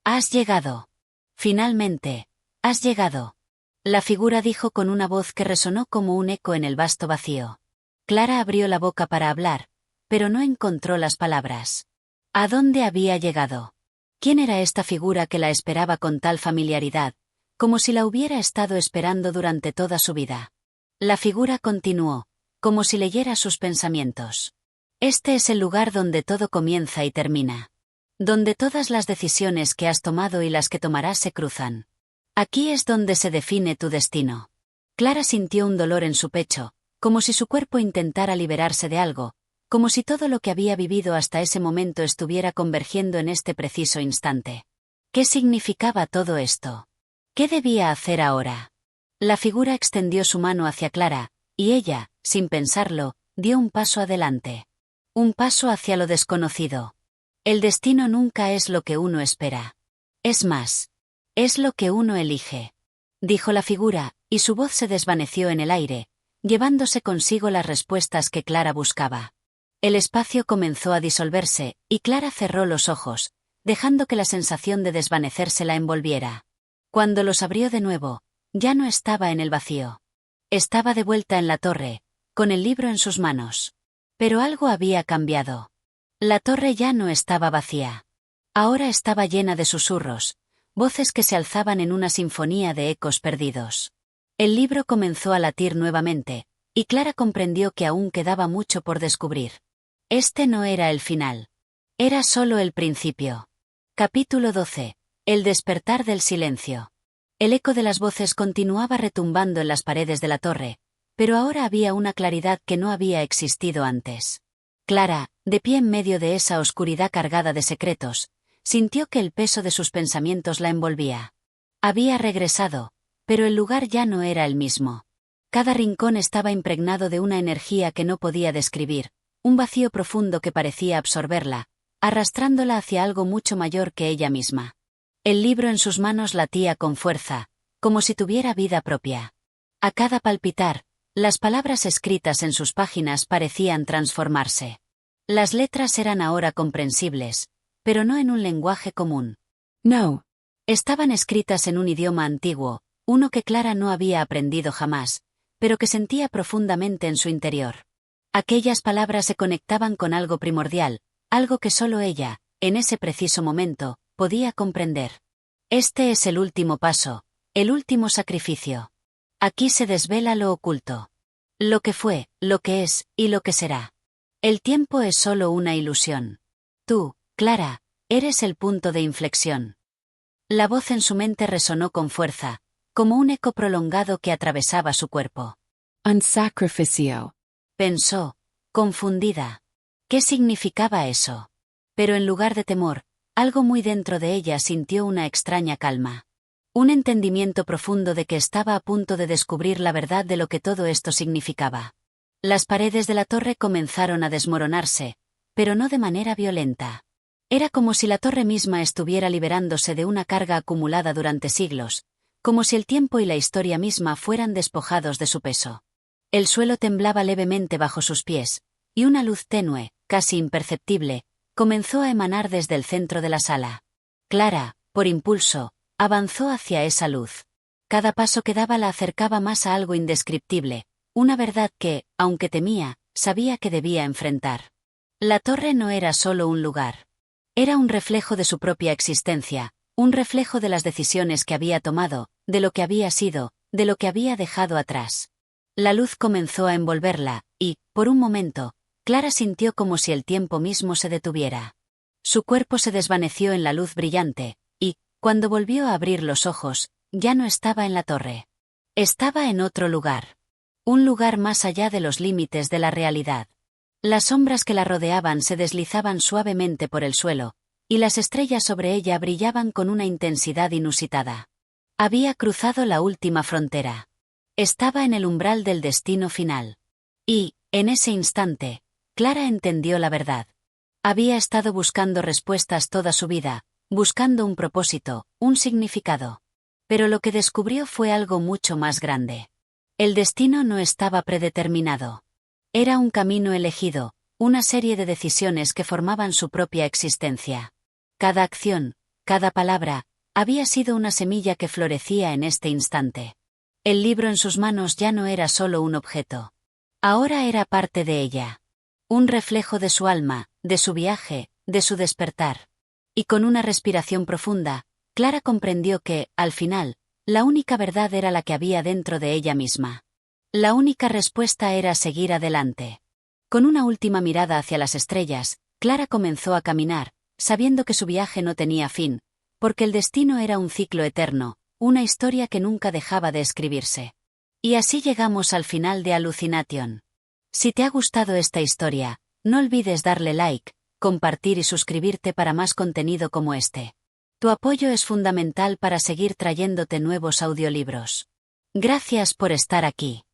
«Has llegado. Finalmente, has llegado», la figura dijo con una voz que resonó como un eco en el vasto vacío. Clara abrió la boca para hablar, pero no encontró las palabras. ¿A dónde había llegado? ¿Quién era esta figura que la esperaba con tal familiaridad, como si la hubiera estado esperando durante toda su vida? La figura continuó, como si leyera sus pensamientos. Este es el lugar donde todo comienza y termina. Donde todas las decisiones que has tomado y las que tomarás se cruzan. Aquí es donde se define tu destino. Clara sintió un dolor en su pecho, como si su cuerpo intentara liberarse de algo, como si todo lo que había vivido hasta ese momento estuviera convergiendo en este preciso instante. ¿Qué significaba todo esto? ¿Qué debía hacer ahora? La figura extendió su mano hacia Clara, y ella, sin pensarlo, dio un paso adelante. Un paso hacia lo desconocido. El destino nunca es lo que uno espera. Es más, es lo que uno elige, dijo la figura, y su voz se desvaneció en el aire, llevándose consigo las respuestas que Clara buscaba. El espacio comenzó a disolverse, y Clara cerró los ojos, dejando que la sensación de desvanecerse la envolviera. Cuando los abrió de nuevo, ya no estaba en el vacío. Estaba de vuelta en la torre, con el libro en sus manos. Pero algo había cambiado. La torre ya no estaba vacía. Ahora estaba llena de susurros, voces que se alzaban en una sinfonía de ecos perdidos. El libro comenzó a latir nuevamente, y Clara comprendió que aún quedaba mucho por descubrir. Este no era el final. Era solo el principio. Capítulo 12. El despertar del silencio. El eco de las voces continuaba retumbando en las paredes de la torre, pero ahora había una claridad que no había existido antes. Clara, de pie en medio de esa oscuridad cargada de secretos, sintió que el peso de sus pensamientos la envolvía. Había regresado, pero el lugar ya no era el mismo. Cada rincón estaba impregnado de una energía que no podía describir, un vacío profundo que parecía absorberla, arrastrándola hacia algo mucho mayor que ella misma. El libro en sus manos latía con fuerza, como si tuviera vida propia. A cada palpitar, las palabras escritas en sus páginas parecían transformarse. Las letras eran ahora comprensibles, pero no en un lenguaje común. No. Estaban escritas en un idioma antiguo, uno que Clara no había aprendido jamás, pero que sentía profundamente en su interior. Aquellas palabras se conectaban con algo primordial, algo que solo ella, en ese preciso momento, podía comprender. Este es el último paso, el último sacrificio. Aquí se desvela lo oculto. Lo que fue, lo que es, y lo que será. El tiempo es solo una ilusión. Tú, Clara, eres el punto de inflexión. La voz en su mente resonó con fuerza, como un eco prolongado que atravesaba su cuerpo. Un sacrificio. Pensó, confundida. ¿Qué significaba eso? Pero en lugar de temor, algo muy dentro de ella sintió una extraña calma. Un entendimiento profundo de que estaba a punto de descubrir la verdad de lo que todo esto significaba. Las paredes de la torre comenzaron a desmoronarse, pero no de manera violenta. Era como si la torre misma estuviera liberándose de una carga acumulada durante siglos, como si el tiempo y la historia misma fueran despojados de su peso. El suelo temblaba levemente bajo sus pies, y una luz tenue, casi imperceptible, comenzó a emanar desde el centro de la sala. Clara, por impulso, avanzó hacia esa luz. Cada paso que daba la acercaba más a algo indescriptible, una verdad que, aunque temía, sabía que debía enfrentar. La torre no era solo un lugar. Era un reflejo de su propia existencia, un reflejo de las decisiones que había tomado, de lo que había sido, de lo que había dejado atrás. La luz comenzó a envolverla, y, por un momento, Clara sintió como si el tiempo mismo se detuviera. Su cuerpo se desvaneció en la luz brillante, y, cuando volvió a abrir los ojos, ya no estaba en la torre. Estaba en otro lugar. Un lugar más allá de los límites de la realidad. Las sombras que la rodeaban se deslizaban suavemente por el suelo, y las estrellas sobre ella brillaban con una intensidad inusitada. Había cruzado la última frontera. Estaba en el umbral del destino final. Y, en ese instante, Clara entendió la verdad. Había estado buscando respuestas toda su vida, buscando un propósito, un significado. Pero lo que descubrió fue algo mucho más grande. El destino no estaba predeterminado. Era un camino elegido, una serie de decisiones que formaban su propia existencia. Cada acción, cada palabra, había sido una semilla que florecía en este instante. El libro en sus manos ya no era solo un objeto. Ahora era parte de ella. Un reflejo de su alma, de su viaje, de su despertar. Y con una respiración profunda, Clara comprendió que, al final, la única verdad era la que había dentro de ella misma. La única respuesta era seguir adelante. Con una última mirada hacia las estrellas, Clara comenzó a caminar, sabiendo que su viaje no tenía fin, porque el destino era un ciclo eterno, una historia que nunca dejaba de escribirse. Y así llegamos al final de Alucination. Si te ha gustado esta historia, no olvides darle like, compartir y suscribirte para más contenido como este. Tu apoyo es fundamental para seguir trayéndote nuevos audiolibros. Gracias por estar aquí.